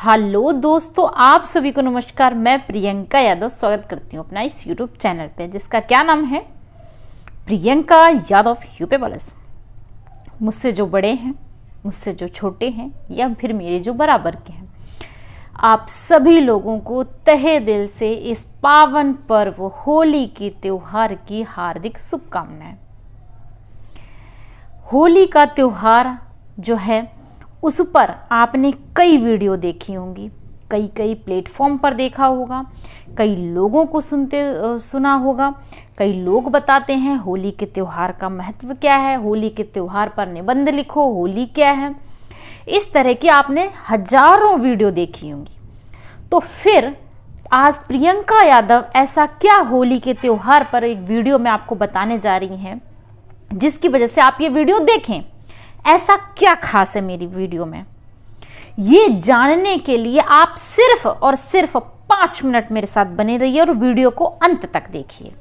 Hello दोस्तों, आप सभी को नमस्कार। मैं प्रियंका यादव स्वागत करती हूँ अपना इस यूट्यूब चैनल पे, जिसका क्या नाम है प्रियंका यादव यूपेबल्स। मुझसे जो बड़े हैं, मुझसे जो छोटे हैं या फिर मेरे जो बराबर के हैं, आप सभी लोगों को तहे दिल से इस पावन पर्व होली के त्योहार की हार्दिक शुभकामनाएं। होली का त्योहार जो है उस पर आपने कई वीडियो देखी होंगी, कई प्लेटफॉर्म पर देखा होगा, कई लोगों को सुना होगा। कई लोग बताते हैं होली के त्यौहार का महत्व क्या है, होली के त्यौहार पर निबंध लिखो, होली क्या है। इस तरह की आपने हजारों वीडियो देखी होंगी। तो फिर आज प्रियंका यादव ऐसा क्या होली के त्यौहार पर एक वीडियो में आपको बताने जा रही हैं जिसकी वजह से आप ये वीडियो देखें। ऐसा क्या खास है मेरी वीडियो में, ये जानने के लिए आप सिर्फ और सिर्फ 5 मिनट मेरे साथ बने रहिए और वीडियो को अंत तक देखिए।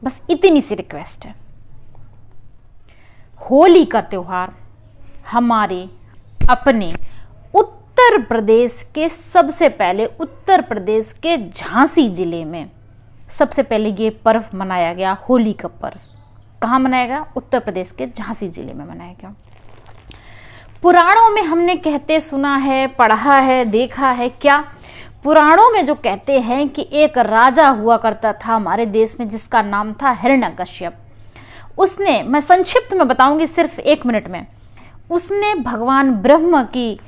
बस इतनी सी रिक्वेस्ट है। होली का त्योहार हमारे अपने उत्तर प्रदेश के, सबसे पहले उत्तर प्रदेश के झांसी जिले में सबसे पहले ये पर्व मनाया गया। होली का पर्व कहाँ मनाया गया? उत्तर प्रदेश के झांसी जिले में मनाया गया। पुराणों में हमने कहते सुना है, पढ़ा है, देखा है। क्या पुराणों में जो कहते हैं कि एक राजा हुआ करता था हमारे देश में जिसका नाम था हिरण्यकश्यप। उसने, मैं संक्षिप्त में बताऊंगी सिर्फ 1 मिनट में, उसने भगवान ब्रह्म की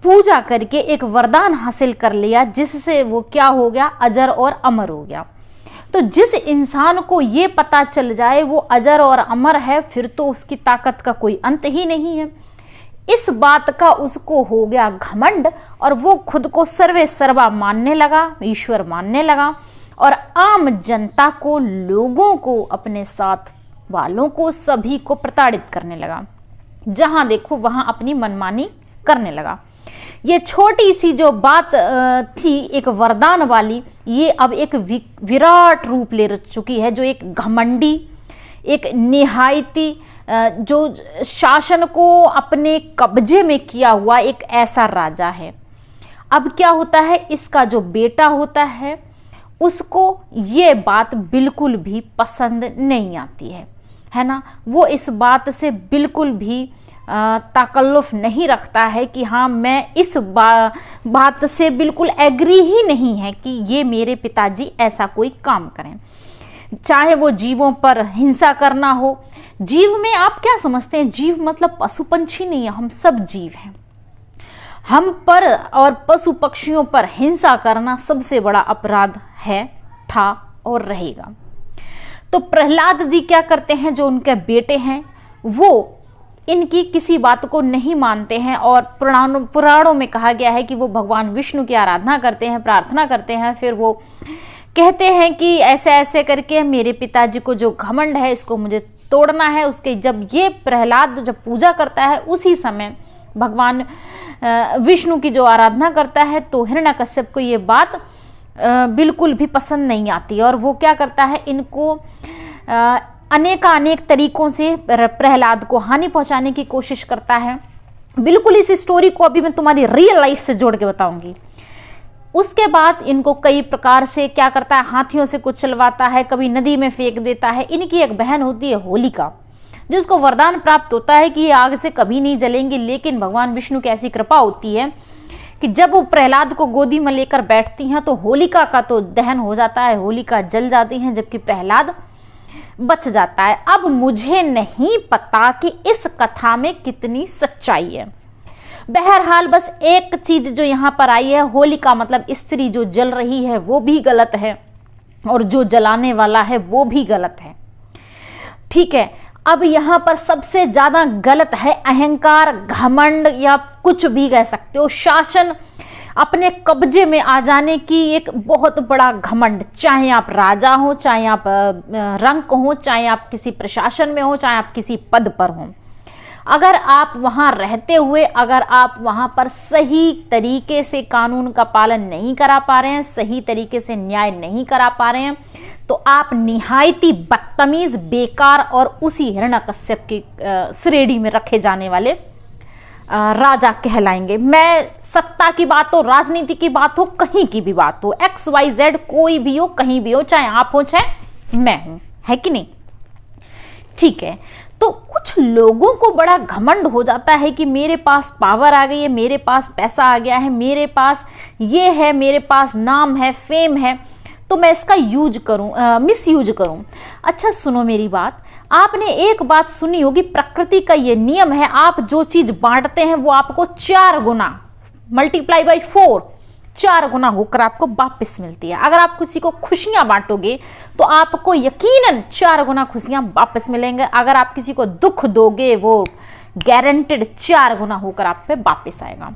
पूजा करके एक वरदान हासिल कर लिया जिससे वो क्या हो गया? अजर और अमर हो गया। तो जिस इंसान को ये पता चल जाए वो अजर और अमर है, फिर तो उसकी ताकत का कोई अंत ही नहीं है। इस बात का उसको हो गया घमंड और वो खुद को सर्वे सर्वा मानने लगा, ईश्वर मानने लगा और आम जनता को, लोगों को, अपने साथ वालों को, सभी को प्रताड़ित करने लगा। जहां देखो वहां अपनी मनमानी करने लगा। ये छोटी सी जो बात थी एक वरदान वाली, ये अब एक विराट रूप ले चुकी है, जो एक घमंडी, एक निहायती जो शासन को अपने कब्जे में किया हुआ एक ऐसा राजा है। अब क्या होता है, इसका जो बेटा होता है उसको ये बात बिल्कुल भी पसंद नहीं आती है ना। वो इस बात से बिल्कुल भी ताकल्लुफ नहीं रखता है कि हाँ, मैं इस बात से बिल्कुल एग्री ही नहीं है कि ये मेरे पिताजी ऐसा कोई काम करें। चाहे वो जीवों पर हिंसा करना हो। जीव में आप क्या समझते हैं? जीव मतलब पशु पंछी नहीं है, हम सब जीव हैं। हम पर और पशु पक्षियों पर हिंसा करना सबसे बड़ा अपराध है, था और रहेगा। तो प्रहलाद जी क्या करते हैं, जो उनके बेटे हैं, वो इनकी किसी बात को नहीं मानते हैं और पुराणों में कहा गया है कि वो भगवान विष्णु की आराधना करते हैं, प्रार्थना करते हैं। फिर वो कहते हैं कि ऐसे ऐसे करके मेरे पिताजी को जो घमंड है इसको मुझे तोड़ना है। उसके जब ये प्रहलाद जब पूजा करता है उसी समय भगवान विष्णु की जो आराधना करता है, तो हिरण्यकश्यप को ये बात बिल्कुल भी पसंद नहीं आती और वो क्या करता है, इनको अनेक तरीकों से प्रहलाद को हानि पहुंचाने की कोशिश करता है। बिल्कुल इस स्टोरी को अभी मैं तुम्हारी रियल लाइफ से जोड़ के बताऊंगी। उसके बाद इनको कई प्रकार से क्या करता है, हाथियों से कुछ चलवाता है, कभी नदी में फेंक देता है। इनकी एक बहन होती है होलिका, जिसको वरदान प्राप्त होता है कि ये आग से कभी नहीं जलेंगी। लेकिन भगवान विष्णु की ऐसी कृपा होती है कि जब वो प्रहलाद को गोदी में लेकर बैठती हैं तो होलिका का तो दहन हो जाता है, होलिका जल जाती हैं, जबकि प्रहलाद बच जाता है। अब मुझे नहीं पता कि इस कथा में कितनी सच्चाई है। बहरहाल बस एक चीज जो यहाँ पर आई है, होलिका मतलब स्त्री जो जल रही है वो भी गलत है और जो जलाने वाला है वो भी गलत है। ठीक है, अब यहाँ पर सबसे ज्यादा गलत है अहंकार, घमंड, या कुछ भी कह सकते हो, शासन अपने कब्जे में आ जाने की एक बहुत बड़ा घमंड। चाहे आप राजा हो, चाहे आप रंक हो, चाहे आप किसी प्रशासन में हो, चाहे आप किसी पद पर हो, अगर आप वहां रहते हुए, अगर आप वहां पर सही तरीके से कानून का पालन नहीं करा पा रहे हैं, सही तरीके से न्याय नहीं करा पा रहे हैं, तो आप निहायती बदतमीज, बेकार और उसी हिरण्यकश्यप की श्रेणी में रखे जाने वाले राजा कहलाएंगे। मैं सत्ता की बात हो, राजनीति की बात हो, कहीं की भी बात हो, XYZ कोई भी हो, कहीं भी हो, चाहे आप हो चाहे मैं हूं, है कि नहीं? ठीक है। तो कुछ लोगों को बड़ा घमंड हो जाता है कि मेरे पास पावर आ गई है, मेरे पास पैसा आ गया है, मेरे पास ये है, मेरे पास नाम है, फेम है, तो मैं इसका यूज करूं, मिस यूज करूं। अच्छा सुनो मेरी बात, आपने एक बात सुनी होगी, प्रकृति का ये नियम है, आप जो चीज बांटते हैं वो आपको 4 गुना मल्टीप्लाई बाई 4, 4 गुना होकर आपको वापस मिलती है। अगर आप किसी को खुशियां बांटोगे तो आपको यकीनन 4 गुना खुशियां वापस मिलेंगे। अगर आप किसी को दुख दोगे वो गारंटेड 4 गुना होकर आप पे वापस आएगा।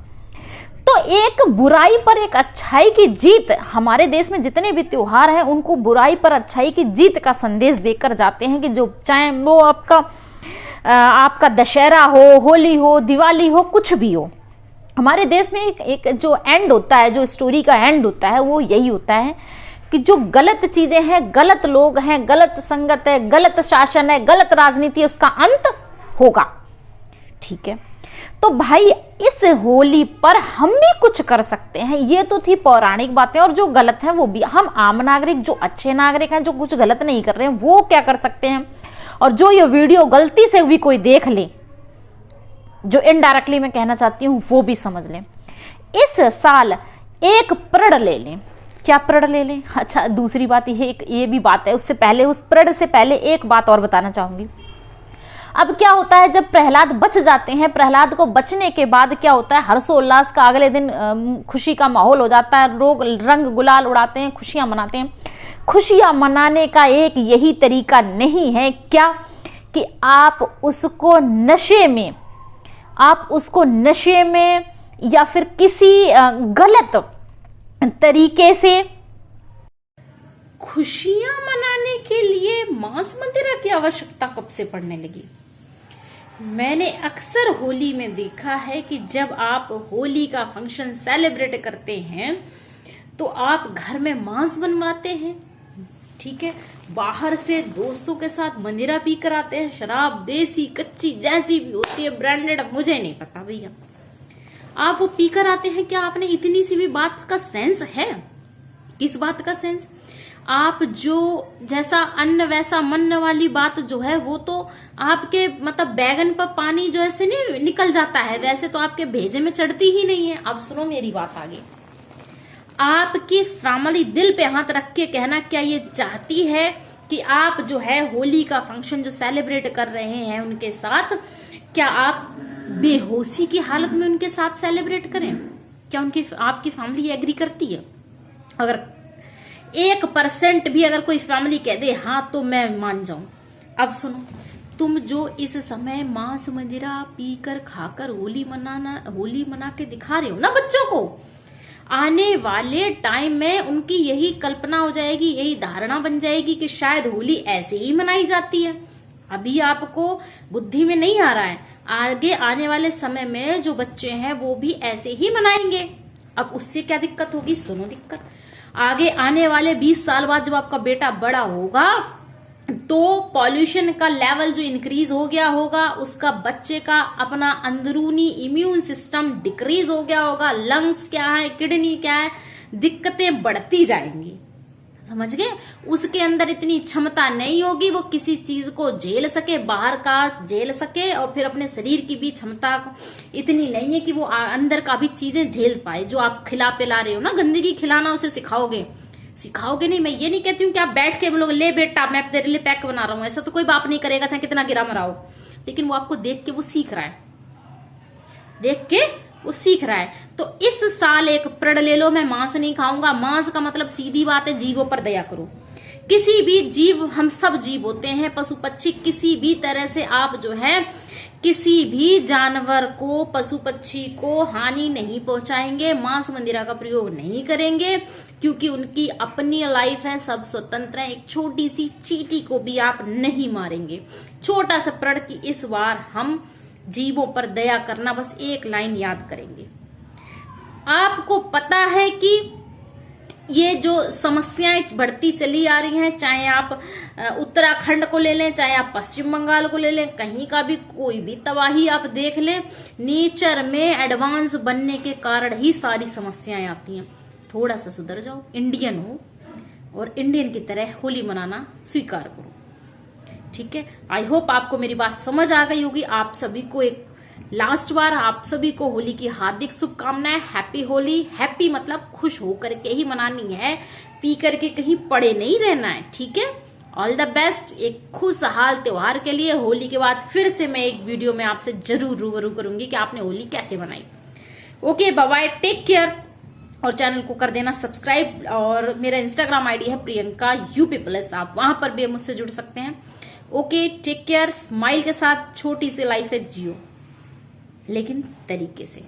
तो एक बुराई पर एक अच्छाई की जीत, हमारे देश में जितने भी त्योहार हैं उनको बुराई पर अच्छाई की जीत का संदेश देकर जाते हैं, कि जो चाहे वो आपका दशहरा हो, होली हो, दिवाली हो, कुछ भी हो। हमारे देश में एक जो एंड होता है, जो स्टोरी का एंड होता है, वो यही होता है कि जो गलत चीजें हैं, गलत लोग हैं, गलत संगत है, गलत शासन है, गलत राजनीति है, उसका अंत होगा। ठीक है, तो भाई इस होली पर हम भी कुछ कर सकते हैं। ये तो थी पौराणिक बातें, और जो गलत है वो भी हम आम नागरिक, जो अच्छे नागरिक हैं, जो कुछ गलत नहीं कर रहे हैं, वो क्या कर सकते हैं। और जो ये वीडियो गलती से भी कोई देख ले, जो इनडायरेक्टली मैं कहना चाहती हूँ वो भी समझ लें। इस साल एक प्रण ले लें। क्या प्रण ले लें? अच्छा दूसरी बात ये भी बात है, उससे पहले, उस प्रण से पहले एक बात और बताना चाहूंगी। अब क्या होता है, जब प्रहलाद बच जाते हैं, प्रहलाद को बचने के बाद क्या होता है, हर्षोल्लास का अगले दिन खुशी का माहौल हो जाता है, लोग रंग गुलाल उड़ाते हैं, खुशियां मनाते हैं। खुशियां मनाने का एक यही तरीका नहीं है क्या, कि आप उसको नशे में या फिर किसी गलत तरीके से। खुशियां मनाने के लिए मांस मदिरा की आवश्यकता कब से पड़ने लगी? मैंने अक्सर होली में देखा है कि जब आप होली का फंक्शन सेलिब्रेट करते हैं तो आप घर में मांस बनवाते हैं, ठीक है, बाहर से दोस्तों के साथ मदिरा पी कर आते हैं, शराब देसी कच्ची जैसी भी होती है, ब्रांडेड, मुझे नहीं पता भैया, आप वो पी कर आते हैं। क्या आपने इतनी सी भी बात का सेंस है? किस बात का सेंस? आप जो जैसा अन्न वैसा मन वाली बात जो है, वो तो आपके मतलब बैगन पर पानी जो ऐसे नहीं निकल जाता है, वैसे तो आपके भेजे में चढ़ती ही नहीं है। अब सुनो मेरी बात आगे। आपकी फैमिली दिल पे हाथ रख के कहना, क्या ये चाहती है कि आप जो है होली का फंक्शन जो सेलिब्रेट कर रहे हैं उनके साथ, क्या आप बेहोशी की हालत में उनके साथ सेलिब्रेट करें? क्या आपकी फैमिली एग्री करती है? अगर 1% भी अगर कोई फैमिली कह दे हाँ तो मैं मान जाऊं। अब सुनो, तुम जो इस समय मांस मदिरा पीकर खाकर होली मना के दिखा रहे हो ना बच्चों को, आने वाले टाइम में उनकी यही कल्पना हो जाएगी, यही धारणा बन जाएगी कि शायद होली ऐसे ही मनाई जाती है। अभी आपको बुद्धि में नहीं आ रहा है, आगे आने वाले समय में जो बच्चे हैं वो भी ऐसे ही मनाएंगे। अब उससे क्या दिक्कत होगी? सुनो दिक्कत, आगे आने वाले 20 साल बाद जब आपका बेटा बड़ा होगा तो पॉल्यूशन का लेवल जो इंक्रीज हो गया होगा, उसका बच्चे का अपना अंदरूनी इम्यून सिस्टम डिक्रीज हो गया होगा, लंग्स क्या है, किडनी क्या है, दिक्कतें बढ़ती जाएंगी। समझ गए? उसके अंदर इतनी क्षमता नहीं होगी वो किसी चीज को झेल सके, बाहर का झेल सके, और फिर अपने शरीर की भी क्षमता इतनी नहीं है कि वो अंदर का भी चीजें झेल पाए। जो आप खिला पिला रहे हो ना, गंदगी खिलाना उसे सिखाओगे नहीं। मैं ये नहीं कहती हूँ कि आप बैठ के बोलोगे ले बेटा मैं तेरे लिए पैक बना रहा हूँ, ऐसा तो कोई बाप नहीं करेगा चाहे कितना गिरा मरा हो, लेकिन वो आपको देख के वो सीख रहा है, तो इस साल एक प्रण ले लो, मैं मांस नहीं खाऊंगा। मांस का मतलब सीधी बात है, जीवों पर दया करो। किसी भी जीव, हम सब जीव होते हैं, पशु पक्षी, किसी भी तरह से आप जो है किसी भी जानवर को, पशु पक्षी को हानि नहीं पहुंचाएंगे, मांस मदिरा का प्रयोग नहीं करेंगे, क्योंकि उनकी अपनी लाइफ है, सब स्वतंत्र है। एक छोटी सी चींटी को भी आप नहीं मारेंगे। छोटा सा प्रण की इस बार हम जीवों पर दया करना, बस एक लाइन याद करेंगे। आपको पता है कि ये जो समस्याएं बढ़ती चली आ रही हैं, चाहे आप उत्तराखंड को ले लें, चाहे आप पश्चिम बंगाल को ले लें, कहीं का भी कोई भी तबाही आप देख लें, नेचर में एडवांस बनने के कारण ही सारी समस्याएं आती हैं। थोड़ा सा सुधर जाओ, इंडियन हो और इंडियन की तरह होली मनाना स्वीकार करो, ठीक है। आई होप आपको मेरी बात समझ आ गई होगी। आप सभी को एक लास्ट बार आप सभी को होली की हार्दिक शुभकामनाएं। हैप्पी होली। हैप्पी मतलब खुश होकर के ही मनानी है, पी करके कहीं पड़े नहीं रहना है, ठीक है। ऑल द बेस्ट एक खुशहाल त्योहार के लिए। होली के बाद फिर से मैं एक वीडियो में आपसे जरूर रूबरू करूंगी कि आपने होली कैसे मनाई। Okay, bye bye, take care. और चैनल को कर देना सब्सक्राइब। और मेरा इंस्टाग्राम आईडी है प्रियंका UP+, आप वहां पर भी मुझसे जुड़ सकते हैं। Okay, take care. स्माइल के साथ छोटी सी लाइफ है, जियो लेकिन तरीके से।